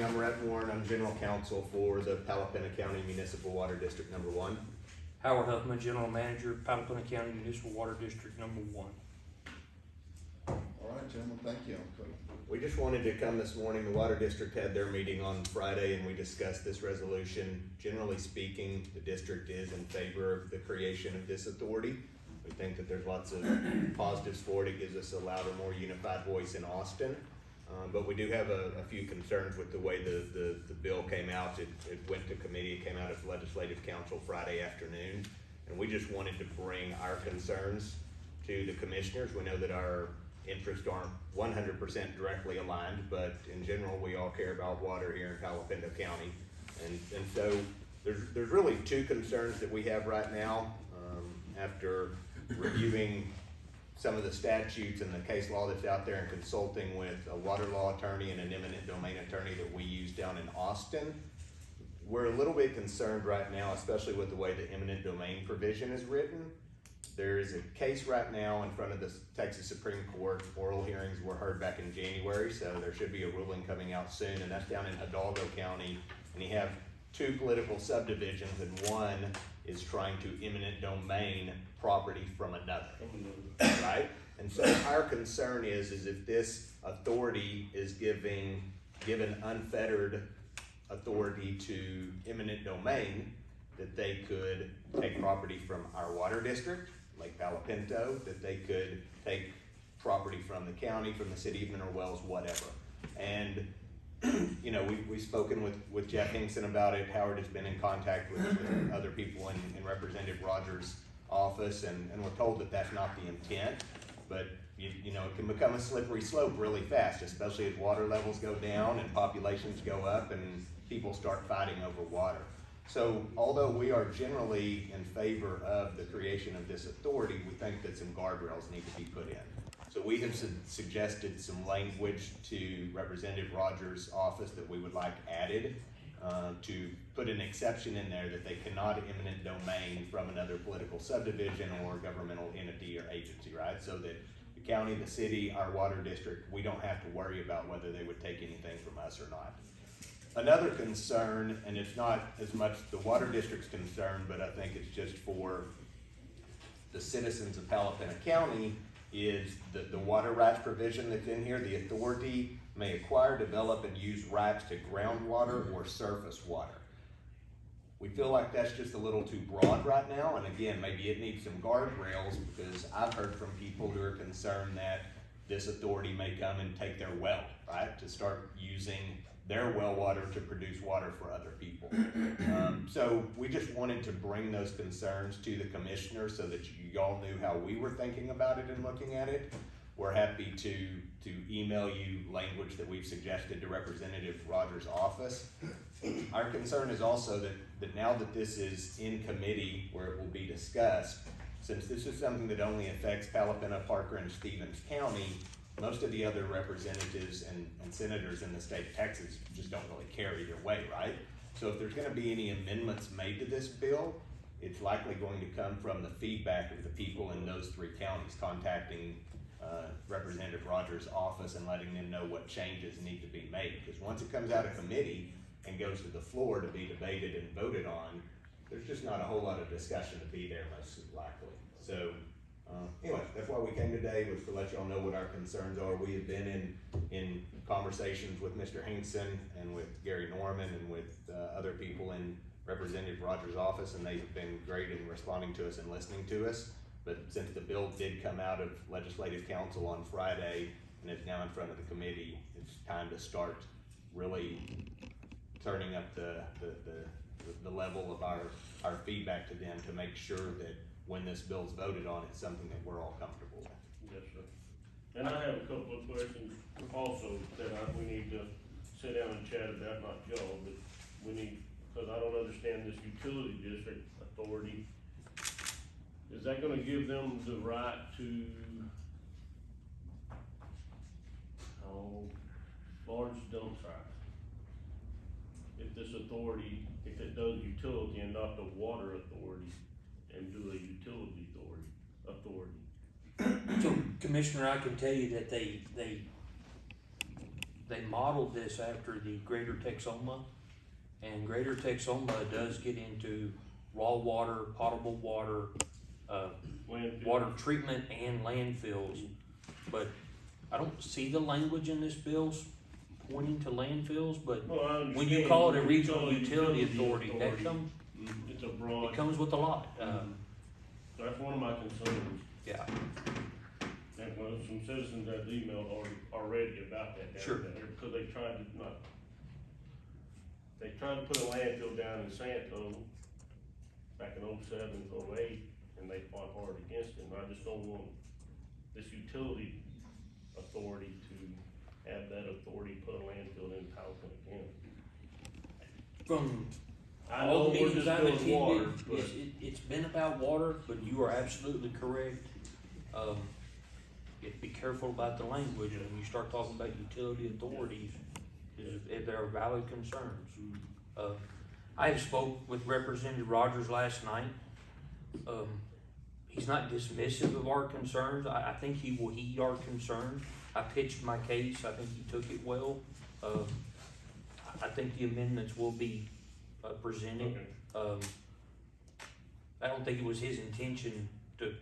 I'm Rhett Warren. I'm general counsel for the Palapena County Municipal Water District Number 1. Howard Huffman, General Manager, Palapena County Municipal Water District Number 1. All right, gentlemen, thank you. We just wanted to come this morning. The Water District had their meeting on Friday and we discussed this resolution. Generally speaking, the district is in favor of the creation of this authority. We think that there's lots of positives for it. It gives us a louder, more unified voice in Austin. But we do have a few concerns with the way the bill came out. It went to committee, it came out of Legislative Council Friday afternoon. And we just wanted to bring our concerns to the commissioners. We know that our interests aren't 100% directly aligned, but in general, we all care about water here in Palapena County. And so there's really two concerns that we have right now. After reviewing some of the statutes and the case law that's out there and consulting with a water law attorney and an eminent domain attorney that we use down in Austin, we're a little bit concerned right now, especially with the way the eminent domain provision is written. There is a case right now in front of the Texas Supreme Court. Oral hearings were heard back in January, so there should be a ruling coming out soon, and that's down in Hidalgo County. And you have two political subdivisions, and one is trying to eminent domain property from another, right? And so our concern is if this authority is given unfettered authority to eminent domain, that they could take property from our water district, Lake Palo Pinto, that they could take property from the county, from the city of Mineral Wells, whatever. And you know, we've spoken with Jeff Hinkson about it. Howard has been in contact with other people in Representative Rogers' office, and we're told that that's not the intent. But you know, it can become a slippery slope really fast, especially as water levels go down and populations go up and people start fighting over water. So although we are generally in favor of the creation of this authority, we think that some guardrails need to be put in. So we have suggested some language to Representative Rogers' office that we would like added to put an exception in there that they cannot eminent domain from another political subdivision or governmental entity or agency, right? So that the county, the city, our water district, we don't have to worry about whether they would take anything from us or not. Another concern, and it's not as much the water district's concern, but I think it's just for the citizens of Palapena County, is the water rights provision that's in here. The authority may acquire, develop, and use rights to groundwater or surface water. We feel like that's just a little too broad right now, and again, maybe it needs some guardrails, because I've heard from people who are concerned that this authority may come and take their well, right, to start using their well water to produce water for other people. So we just wanted to bring those concerns to the commissioner so that y'all knew how we were thinking about it and looking at it. We're happy to email you language that we've suggested to Representative Rogers' office. Our concern is also that now that this is in committee where it will be discussed, since this is something that only affects Palapena, Parker, and Stevens County, most of the other representatives and senators in the state of Texas just don't really care either way, right? So if there's gonna be any amendments made to this bill, it's likely going to come from the feedback of the people in those three counties contacting Representative Rogers' office and letting them know what changes need to be made. Because once it comes out of committee and goes to the floor to be debated and voted on, there's just not a whole lot of discussion to be there most likely. So anyway, that's why we came today, was to let y'all know what our concerns are. We have been in conversations with Mr. Hinkson and with Gary Norman and with other people in Representative Rogers' office, and they've been great in responding to us and listening to us. But since the bill did come out of Legislative Council on Friday and is now in front of the committee, it's time to start really turning up the level of our feedback to them to make sure that when this bill's voted on, it's something that we're all comfortable with. Yes, sir. And I have a couple of questions also that we need to sit down and chat about, not Joe, but we need, because I don't understand this utility district authority. Is that gonna give them the right to, large dump sites? If this authority, if it does utility and not the water authority, and do a utility authority. So, Commissioner, I can tell you that they they modeled this after the Greater Texoma, and Greater Texoma does get into raw water, potable water, Landfill. water treatment and landfills. But I don't see the language in this bill's pointing to landfills, but Well, I understand. when you call it a regional utility authority, that comes, It's a it broad, comes with a lot, that's one of my concerns. yeah. And well, some citizens have emailed already about that down Sure. there, because they tried to put a landfill down in Santo back in '07, '08, and they fought hard against it, and I just don't want this utility authority to have that authority put a landfill in Powhatan County. From I all know the we're meetings just I've doing water, attended, but yes, it's been about water, but you are absolutely correct. You have to be careful about the language, and when you start talking about utility authorities, if there are valid concerns. I have spoke with Representative Rogers last night. He's not dismissive of our concerns. I think he will heed our concerns. I pitched my case. I think he took it well. I think the amendments will be presented. okay. I don't think it was his intention to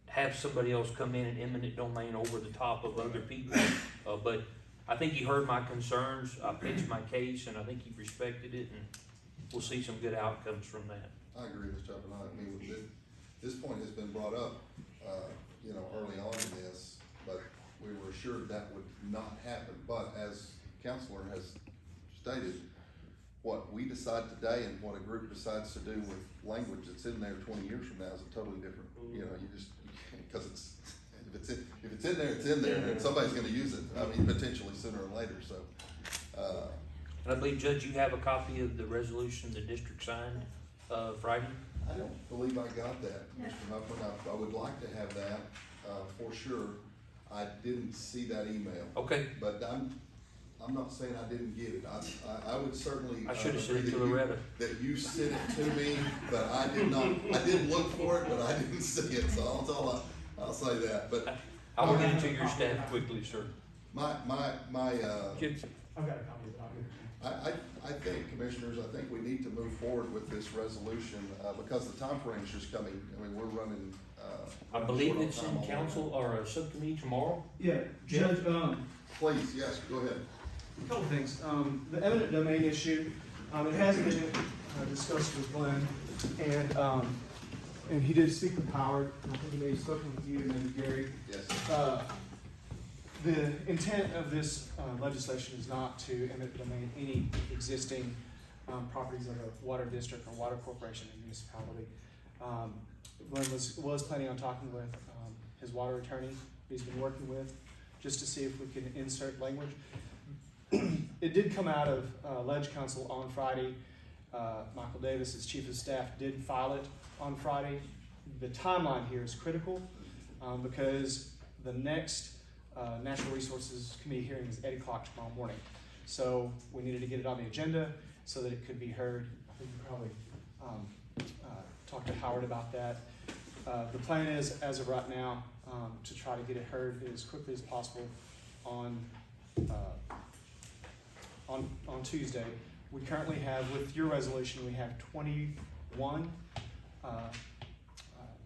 have somebody else come in and eminent domain over the top of other people. But I think he heard my concerns. I pitched my case, and I think he respected it, and we'll see some good outcomes from that. I agree with Chuck, and I mean, this point has been brought up, early on in this, but we were assured that would not happen. But as Counselor has stated, what we decide today and what a group decides to do with language that's in there 20 years from now is a totally different, you just, because if it's in there, it's in there, and somebody's gonna use it, I mean, potentially sooner or later, so. And I believe, Judge, you have a copy of the resolution the district signed Friday? I don't believe I got that, Mr. Huffman. I would like to have that, for sure. I didn't see that email, Okay, but I'm not saying I didn't get it. I would certainly. I should have sent agree it to that you- Loretta. That you sent it to me, but I did not, I did look for it, but I didn't see it, so I'll say that, but I will get it to your staff quickly, sir. my, I've got a copy of it, I'll give it to you. I think, Commissioners, I think we need to move forward with this resolution, because the timeframe's just coming, I mean, we're running, I running believe short on it's time in on council or a subcommittee tomorrow. Yeah, Judge, Please, yes, go ahead. a couple things. The eminent domain issue, it has been discussed with Glenn, and he did speak with Howard, and I think he may have spoken with you and maybe Gary. Yes. The intent of this legislation is not to eminent domain any existing properties of a water district or water corporation or municipality. Glenn was planning on talking with his water attorney he's been working with, just to see if we can insert language. It did come out of Ledge Council on Friday. Michael Davis, as chief of staff, did file it on Friday. The timeline here is critical because the next Natural Resources Committee hearing is 8 o'clock tomorrow morning. So we needed to get it on the agenda so that it could be heard. I think we probably talk to Howard about that. The plan is, as of right now, to try to get it heard as quickly as possible on Tuesday. We currently have, with your resolution, we have 21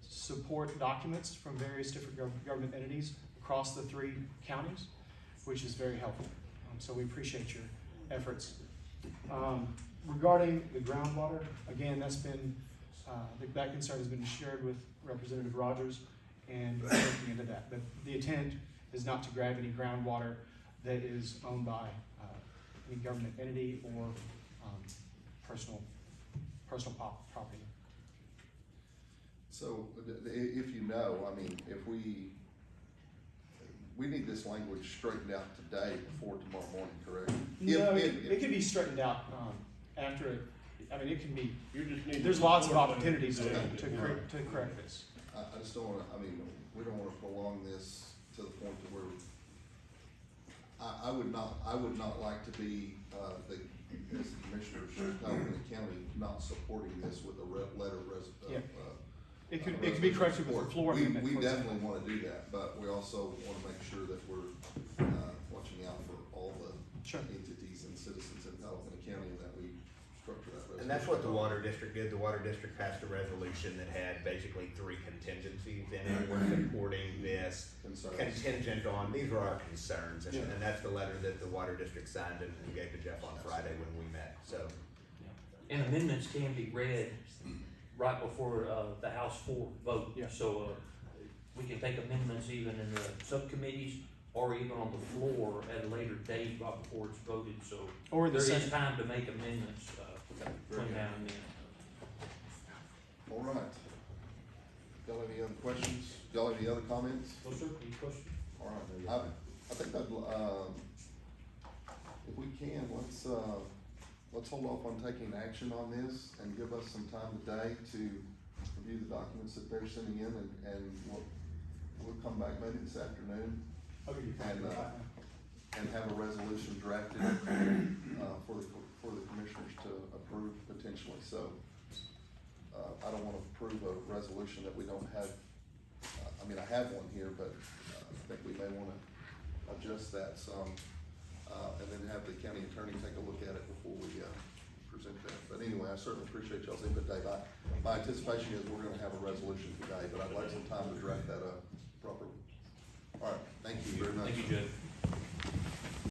support documents from various different government entities across the 3 counties, which is very helpful. So we appreciate your efforts. Regarding the groundwater, again, that's been, that concern has been shared with Representative Rogers, and we're looking into that. But the intent is not to grab any groundwater that is owned by any government entity or personal property. So, if you know, I mean, if we need this language straightened out today before tomorrow morning, correct? No, If- it can be straightened out after it. I mean, it can be. You just need. There's lots of opportunities to Okay. correct this. I just don't wanna, I mean, we don't wanna prolong this to the point to where, I would not like to be, as the commissioners of California County, not supporting this with a letter Yeah. It could be corrected with a floor amendment. We for example. definitely wanna do that, but we also wanna make sure that we're, watching out for all the Sure. entities and citizens in Pelican County that we structure that resolution. And that's what the water district did. The water district passed a resolution that had basically 3 contingencies in it. We're supporting this Concerns. contingent on, these are our concerns. And, Yeah. and that's the letter that the water district signed and gave to Jeff on Friday when we met, so. And amendments can be read right before, the House floor vote. Yeah. So, we can take amendments even in the subcommittees or even on the floor at a later date right before it's voted, so. Or the There is Senate. time to make amendments, between now and then. All right. Y'all have any other questions? Y'all have any other comments? So, sir, any questions? All right, I think I'd, if we can, let's hold off on taking action on this and give us some time today to review the documents that they're sending in and we'll come back maybe this afternoon and have a resolution drafted, for the commissioners to approve potentially, so. I don't wanna approve a resolution that we don't have, I mean, I have one here, but I think we may wanna adjust that some, and then have the county attorney take a look at it before we, present that. But anyway, I certainly appreciate y'all's input, Dave. My anticipation is we're gonna have a resolution today, but I'd like some time to draft that up properly. All right, thank you very much. Thank you, Judge.